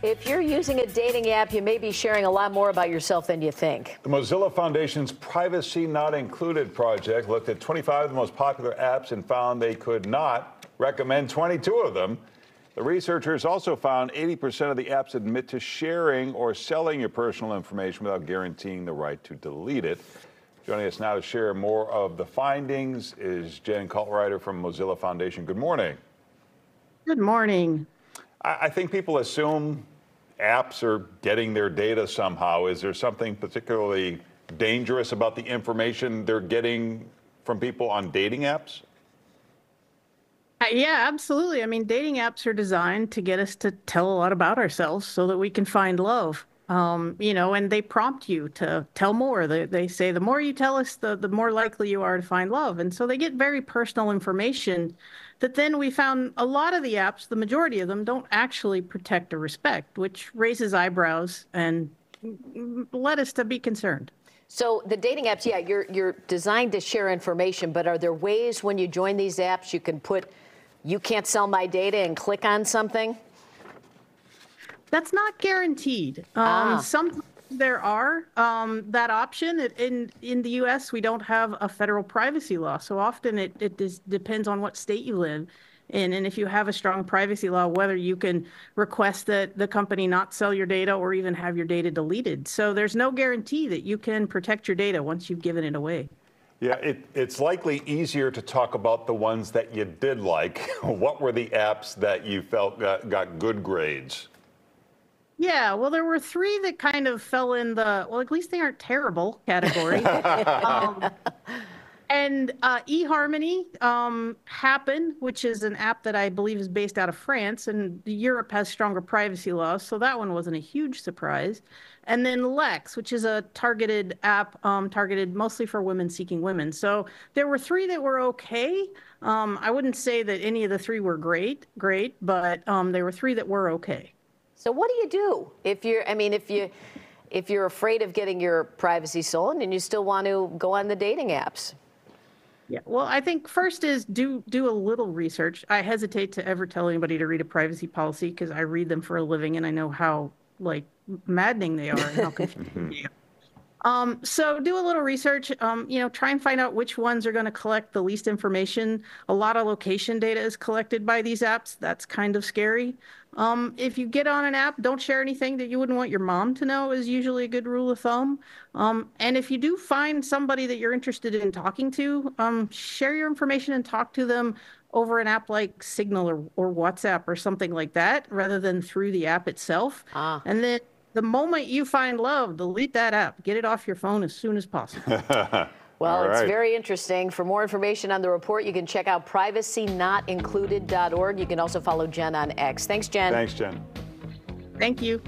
If you're using a dating app, you may be sharing a lot more about yourself than you think. The Mozilla Foundation's Privacy Not Included project looked at 25 of the most popular apps and found they could not recommend 22 of them. The researchers also found 80% of the apps admit to sharing or selling your personal information without guaranteeing the right to delete it. Joining us now to share more of the findings is Jen Kaltwriter from Mozilla Foundation. Good morning. Good morning. I think people assume apps are getting their data somehow. Is there something particularly dangerous about the information they're getting from people on dating apps? Yeah, absolutely. I mean, dating apps are designed to get us to tell a lot about ourselves so that we can find love. And they prompt you to tell more. They say the more you tell us, the more likely you are to find love. And so they get very personal information that then we found a lot of the apps, the majority of them, don't actually protect or respect, which raises eyebrows and led us to be concerned. So the dating apps, yeah, you're designed to share information, but are there ways when you join these apps you can put, you can't sell my data and click on something? That's not guaranteed. Sometimes there are that option. In the U.S., we don't have a federal privacy law, so often it depends on what state you live in. And if you have a strong privacy law, whether you can request that the company not sell your data or even have your data deleted. So there's no guarantee that you can protect your data once you've given it away. Yeah, it's likely easier to talk about the ones that you did like. What were the apps that you felt got good grades? Yeah, well, there were three that kind of fell in the, well, at least they aren't terrible category. And eHarmony, Happen, which is an app that I believe is based out of France, and Europe has stronger privacy laws, so that one wasn't a huge surprise. And then Lex, which is a targeted app targeted mostly for women seeking women. So there were three that were okay. I wouldn't say that any of the three were great, but there were three that were okay. So what do you do if you're afraid of getting your privacy stolen and you still want to go on the dating apps? Yeah, well, I think first is do a little research. I hesitate to ever tell anybody to read a privacy policy because I read them for a living and I know how maddening they are and how confusing they are. So do a little research, try and find out which ones are going to collect the least information. A lot of location data is collected by these apps. That's kind of scary. If you get on an app, don't share anything that you wouldn't want your mom to know is usually a good rule of thumb. And if you do find somebody that you're interested in talking to, share your information and talk to them over an app like Signal or WhatsApp or something like that, rather than through the app itself. And then the moment you find love, delete that app. Get it off your phone as soon as possible. Well, it's very interesting. For more information on the report, you can check out privacynotincluded.org. You can also follow Jen on X. Thanks, Jen. Thanks, Jen. Thank you.